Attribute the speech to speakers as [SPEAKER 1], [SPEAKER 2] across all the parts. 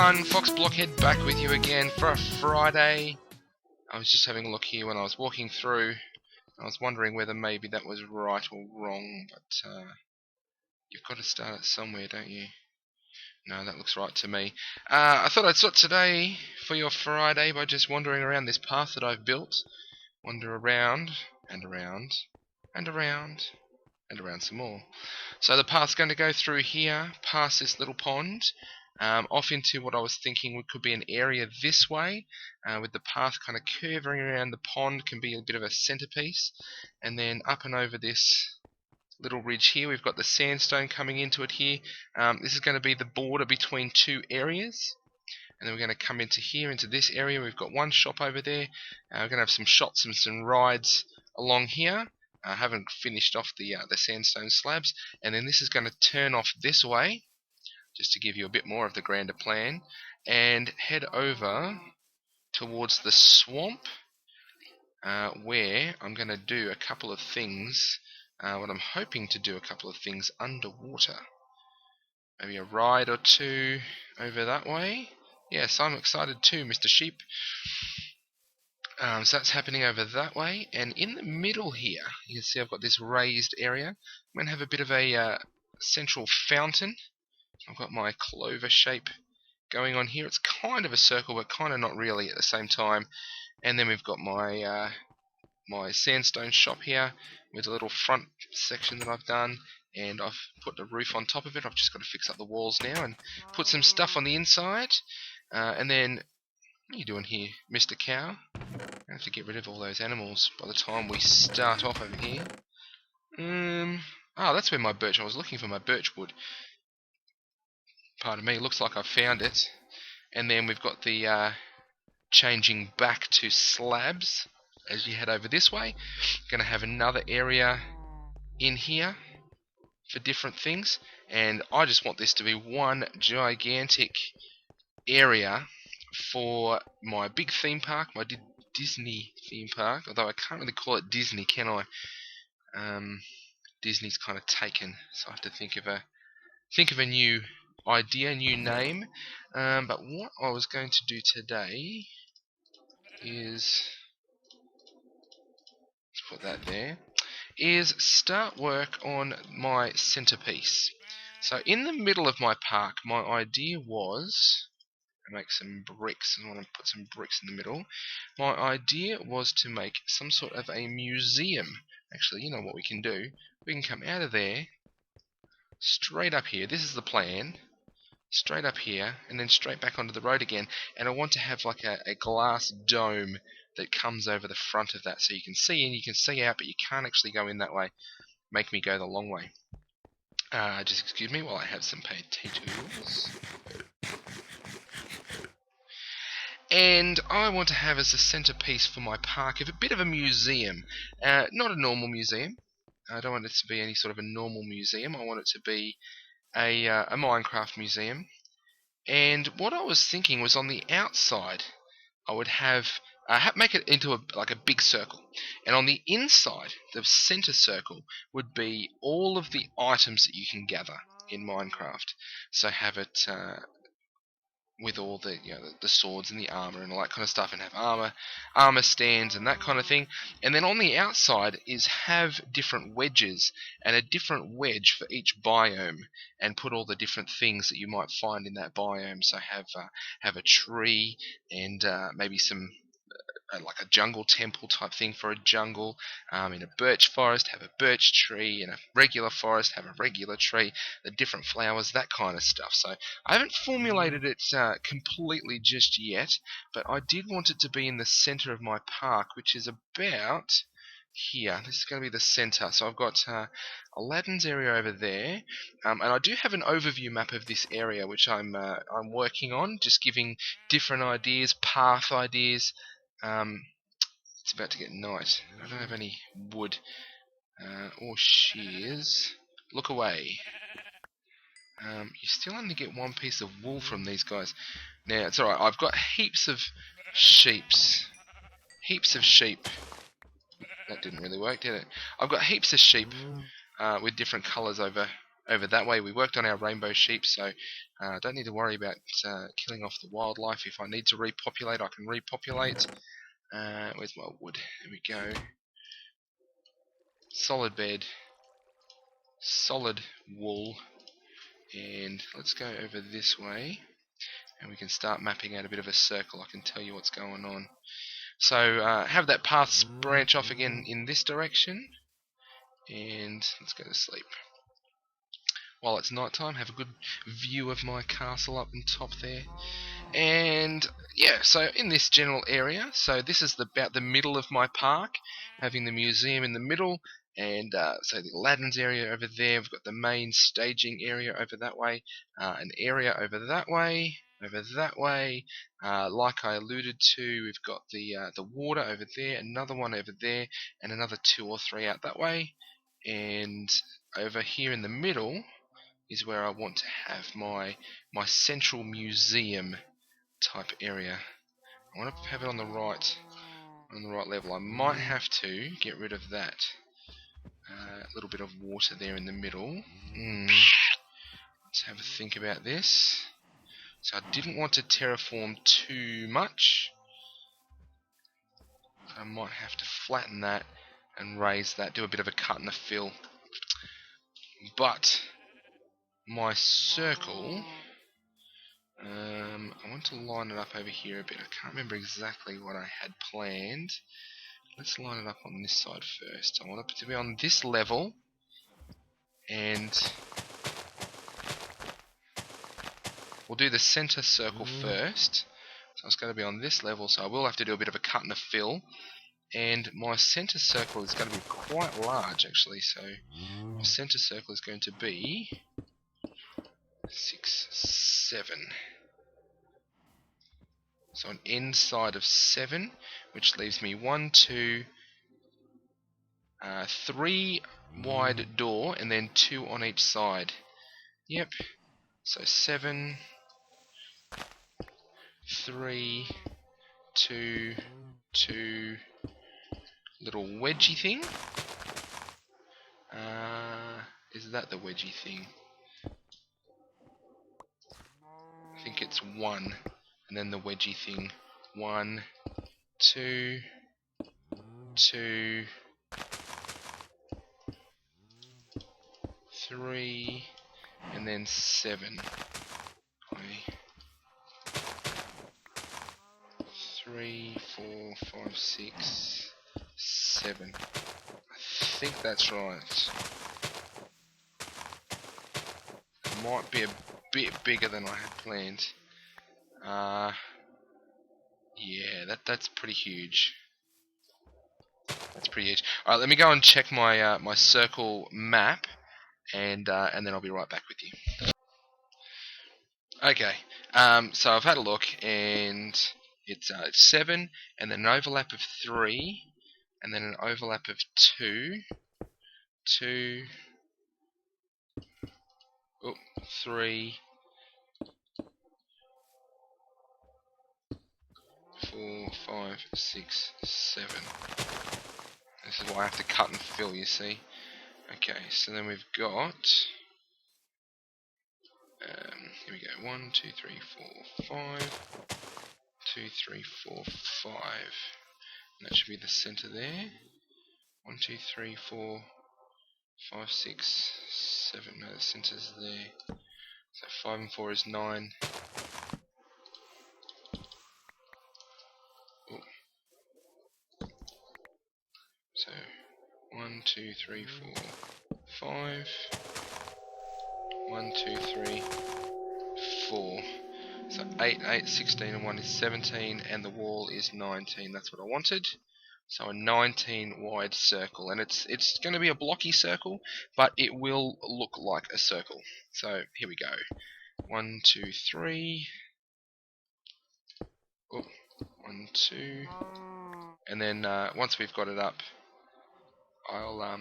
[SPEAKER 1] everyone, FoxBlockhead back with you again for a Friday. I was just having a look here when I was walking through. I was wondering whether maybe that was right or wrong, but you've got to start it somewhere, don't you? No, that looks right to me. I thought I'd start today for your Friday by just wandering around this path that I've built. Wander around, and around, and around, and around some more. So the path's going to go through here, past this little pond, off into what I was thinking could be an area this way, with the path kind of curving around the pond, can be a bit of a centerpiece, and then up and over this little ridge here, we've got the sandstone coming into it here. This is going to be the border between two areas, and then we're going to come into here, into this area. We've got one shop over there. We're going to have some shots and some rides along here. I haven't finished off the sandstone slabs, and then this is going to turn off this way, just to give you a bit more of the grander plan, and head over towards the swamp, where I'm going to do a couple of things. What I'm hoping to do a couple of things underwater. Maybe a ride or two over that way. Yes, I'm excited too, Mr. Sheep. So that's happening over that way, and in the middle here, you can see I've got this raised area. I'm going to have a bit of a central fountain. I've got my clover shape going on here. It's kind of a circle, but kind of not really at the same time. And then we've got my my sandstone shop here with a little front section that I've done, and I've put the roof on top of it. I've just got to fix up the walls now and put some stuff on the inside. And then, what are you doing here, Mr. Cow? I have to get rid of all those animals by the time we start off over here. That's where my birch. I was looking for my birch wood. Pardon me. Looks like I found it. And then we've got the changing back to slabs as you head over this way. Going to have another area in here for different things, and I just want this to be one gigantic area for my big theme park, my Disney theme park, although I can't really call it Disney, can I? Disney's kind of taken, so I have to think of a new idea, new name. But what I was going to do today is, let's put that there, is start work on my centerpiece. So in the middle of my park, my idea was to make some bricks. I want to put some bricks in the middle. My idea was to make some sort of a museum. Actually, you know what we can do? We can come out of there, straight up here. This is the plan. Straight up here, and then straight back onto the road again. And I want to have like a glass dome that comes over the front of that, so you can see in, you can see out, but you can't actually go in that way. Make me go the long way. Just excuse me while I have some potatoes. And I want to have as a centerpiece for my park a bit of a museum. Not a normal museum. I don't want it to be any sort of a normal museum. I want it to be a Minecraft museum. And what I was thinking was, on the outside, I would have make it into a big circle, and on the inside, the center circle would be all of the items that you can gather in Minecraft. So have it with all the the swords and the armor and all that kind of stuff, and have armor stands and that kind of thing. And then on the outside is have different wedges, and a different wedge for each biome, and put all the different things that you might find in that biome. So have a tree, and maybe some like a jungle temple type thing for a jungle. In a birch forest, have a birch tree. In a regular forest, have a regular tree. The different flowers, that kind of stuff. So I haven't formulated it completely just yet, but I did want it to be in the center of my park, which is about here. This is going to be the center. So I've got Aladdin's area over there, and I do have an overview map of this area, which I'm working on, just giving different ideas, path ideas. It's about to get night. I don't have any wood or shears. Look away. You still only get one piece of wool from these guys. Now, it's alright. I've got heaps of sheeps. Heaps of sheep. That didn't really work, did it? I've got heaps of sheep with different colours over over that way. We worked on our rainbow sheep, so don't need to worry about killing off the wildlife. If I need to repopulate, I can repopulate. Where's my wood? There we go. Solid bed, solid wool, and let's go over this way, and we can start mapping out a bit of a circle. I can tell you what's going on. So have that path branch off again in this direction, and let's go to sleep. While it's night time, have a good view of my castle up on top there. And yeah, so in this general area, so this is about the middle of my park, having the museum in the middle, and so the Aladdin's area over there. We've got the main staging area over that way, an area over that way, like I alluded to, we've got the water over there, another one over there, and another 2 or 3 out that way. And over here in the middle is where I want to have my central museum type area. I want to have it on the right level. I might have to get rid of that little bit of water there in the middle. Let's have a think about this. So I didn't want to terraform too much. I might have to flatten that and raise that, do a bit of a cut and a fill. But my circle, I want to line it up over here a bit. I can't remember exactly what I had planned. Let's line it up on this side first. I want it to be on this level, and we'll do the center circle first. So it's going to be on this level, so I will have to do a bit of a cut and a fill. And my center circle is going to be quite large, actually. So my center circle is going to be 6, 7. So an inside of 7, which leaves me 1, 2, 3 wide door, and then 2 on each side. Yep. So 7, 3, 2, 2, little wedgy thing. Is that the wedgy thing? I think it's 1, and then the wedgy thing. 1, 2, 2, 3, and then 7. 3, 4, 5, 6, 7. I think that's right. It might be a bit bigger than I had planned. Yeah, that's pretty huge. That's pretty huge. All right, let me go and check my my circle map, and then I'll be right back with you. Okay, so I've had a look, and it's 7, and then an overlap of 3, and then an overlap of 2, 2, 3, 4, 5, 6, 7. This is why I have to cut and fill, you see. Okay, so then we've got here we go, 1, 2, 3, 4, 5, 2, 3, 4, 5. And that should be the center there. 1, 2, 3, 4, 5, 6, 7. No, the center's there. So 5 and 4 is 9. So 1, 2, 3, 4, 5. 1, 2, 3, 4. So 8, 8, 16, and 1 is 17, and the wall is 19. That's what I wanted. So a 19 wide circle, and it's going to be a blocky circle, but it will look like a circle. So here we go. 1, 2, 3. Oh, 1, 2. And then once we've got it up, I'll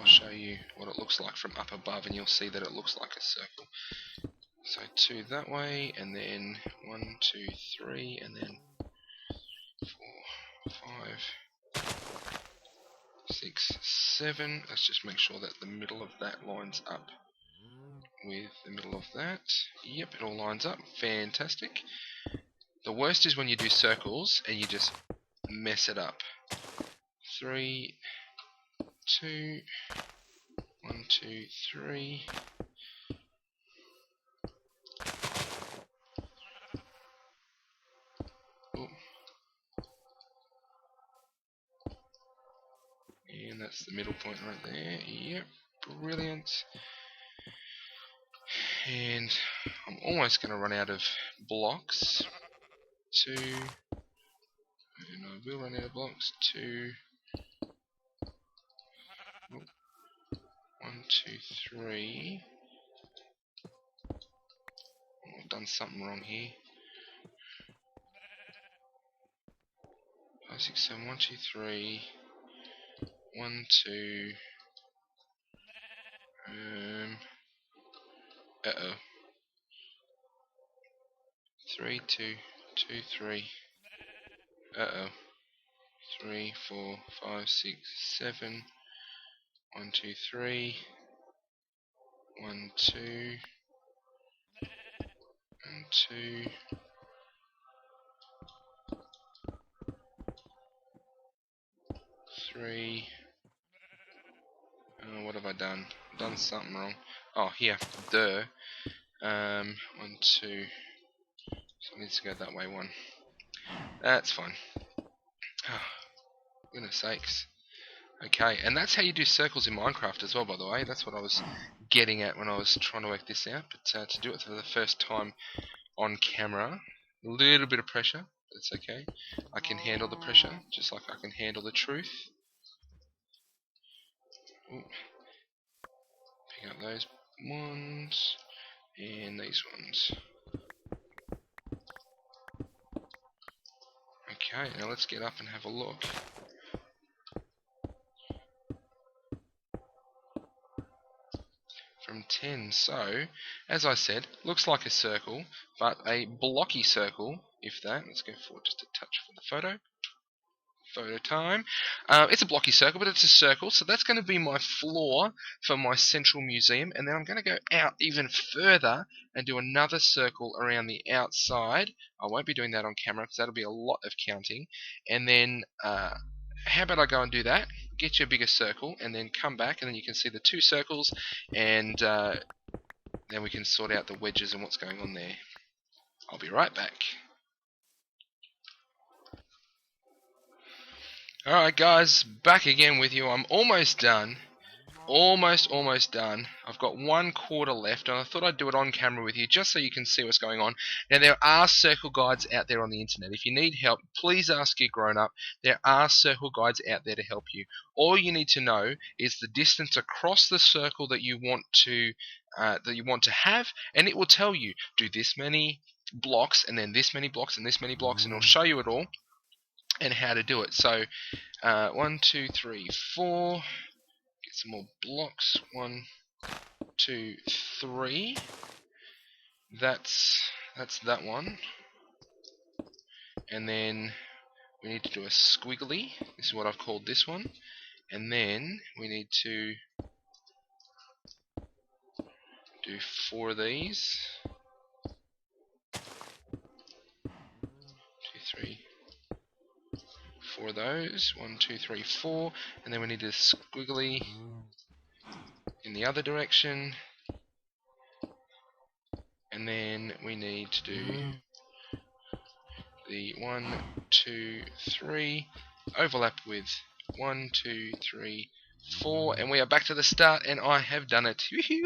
[SPEAKER 1] show you what it looks like from up above, and you'll see that it looks like a circle. So 2 that way, and then 1, 2, 3, and then 4, 5, 6, 7. Let's just make sure that the middle of that lines up with the middle of that. Yep, it all lines up. Fantastic. The worst is when you do circles and you just mess it up. 3, 2, 1, 2, 3. Oh. And that's the middle point right there. Yep, brilliant. And I'm almost going to run out of blocks. 2, and I will run out of blocks. 2, 1, 2, 3. Oh, I've done something wrong here. 5, 6, 7, 1, 2, 3. 1, 2. Uh-oh. 3, 2, 2, 3. Uh-oh. 3, 4, 5, 6, 7. 1, 2, 3. 1, 2. And 2. 3. What have I done? I've done something wrong. Oh, here. Duh. 1, 2. So it needs to go that way. 1. That's fine. Oh, goodness sakes. Okay, and that's how you do circles in Minecraft as well, by the way. That's what I was getting at when I was trying to work this out. But to do it for the first time on camera, a little bit of pressure, but it's okay. I can handle the pressure, just like I can handle the truth. Ooh. Pick up those ones, and these ones. Okay, now let's get up and have a look. From 10, so, as I said, looks like a circle, but a blocky circle, if that. Let's go forward just a touch for the photo. Photo time. It's a blocky circle, but it's a circle, so that's going to be my floor for my central museum, and then I'm going to go out even further and do another circle around the outside. I won't be doing that on camera because that'll be a lot of counting. And then, how about I go and do that, get you a bigger circle, and then come back, and then you can see the 2 circles, and then we can sort out the wedges and what's going on there. I'll be right back. Alright guys, back again with you. I'm almost done. Almost done. I've got 1/4 left, and I thought I'd do it on camera with you just so you can see what's going on. Now, there are circle guides out there on the internet. If you need help, please ask your grown-up. There are circle guides out there to help you. All you need to know is the distance across the circle that you want to have, and it will tell you, do this many blocks, and then this many blocks, and this many blocks, and it'll show you it all and how to do it. So 1, 2, 3, 4. Get some more blocks. 1, 2, 3. That's that one. And then we need to do a squiggly. This is what I've called this one. And then we need to do 4 of these. 2, 3, 4 of those. 1, 2, 3, 4. And then we need a squiggly in the other direction. And then we need to do the 1, 2, 3, overlap with 1, 2, 3, 4, and we are back to the start, and I have done it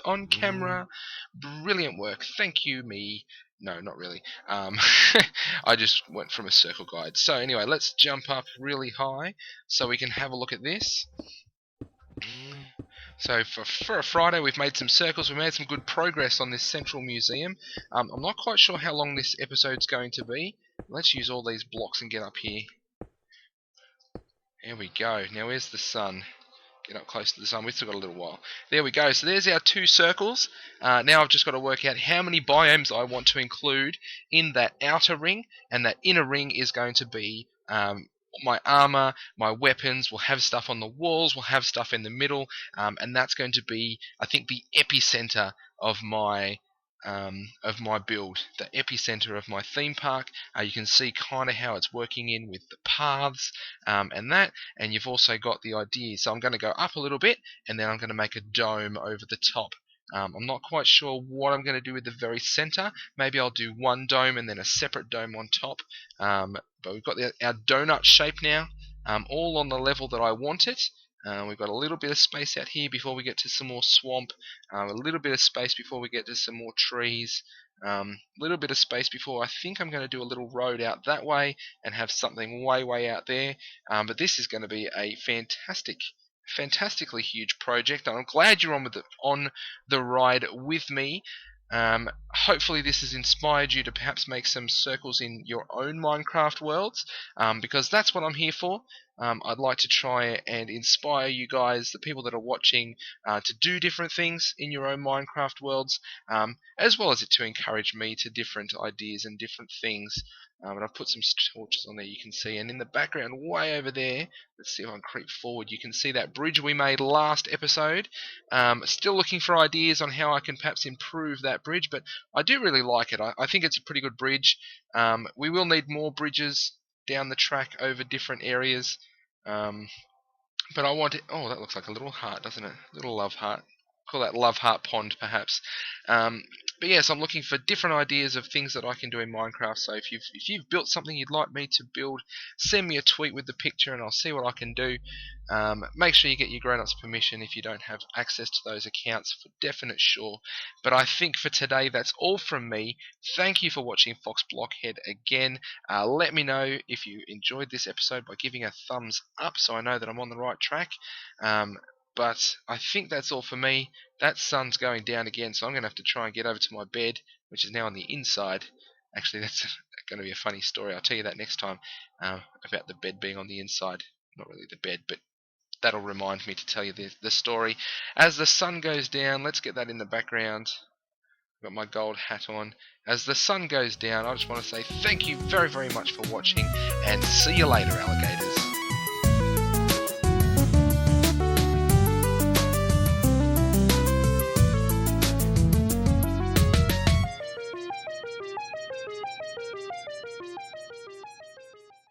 [SPEAKER 1] on camera. Brilliant work. Thank you, me. No, not really. I just went from a circle guide. So anyway, let's jump up really high so we can have a look at this. So for a Friday, we've made some circles. We've made some good progress on this central museum. I'm not quite sure how long this episode's going to be. Let's use all these blocks and get up here. There we go. Now where's the sun? Get up close to the sun. We've still got a little while. There we go. So there's our 2 circles. Now I've just got to work out how many biomes I want to include in that outer ring, and that inner ring is going to be my armor, my weapons will have stuff on the walls, will have stuff in the middle, and that's going to be, I think, the epicenter of my build, the epicenter of my theme park. You can see kind of how it's working in with the paths and that, and you've also got the idea. So I'm going to go up a little bit, and then I'm going to make a dome over the top. I'm not quite sure what I'm going to do with the very center. Maybe I'll do one dome and then a separate dome on top. But we've got our donut shape now, all on the level that I want it. We've got a little bit of space out here before we get to some more swamp, a little bit of space before we get to some more trees, a little bit of space before I think I'm going to do a little road out that way and have something way out there. But this is going to be a fantastically huge project. I'm glad you're on the ride with me. Hopefully this has inspired you to perhaps make some circles in your own Minecraft worlds, because that's what I'm here for. I'd like to try and inspire you guys, the people that are watching, to do different things in your own Minecraft worlds, as well as to encourage me to different ideas and different things. And I've put some torches on there, you can see, and in the background way over there, let's see if I can creep forward, you can see that bridge we made last episode. Still looking for ideas on how I can perhaps improve that bridge, but I do really like it. I think it's a pretty good bridge. We will need more bridges down the track over different areas. But I want it. Oh, that looks like a little heart, doesn't it? Little love heart. Call that love heart pond, perhaps. But yes, I'm looking for different ideas of things that I can do in Minecraft. So if you've built something you'd like me to build, send me a tweet with the picture, and I'll see what I can do. Make sure you get your grown-ups' permission if you don't have access to those accounts, for definite sure. But I think for today that's all from me. Thank you for watching FoxBlockhead again. Let me know if you enjoyed this episode by giving a thumbs up, so I know that I'm on the right track. But I think that's all for me. That sun's going down again, so I'm going to have to try and get over to my bed, which is now on the inside. Actually, that's going to be a funny story. I'll tell you that next time, about the bed being on the inside. Not really the bed, but that'll remind me to tell you the story. As the sun goes down, let's get that in the background. I've got my gold hat on. As the sun goes down, I just want to say thank you very much for watching, and see you later, alligators.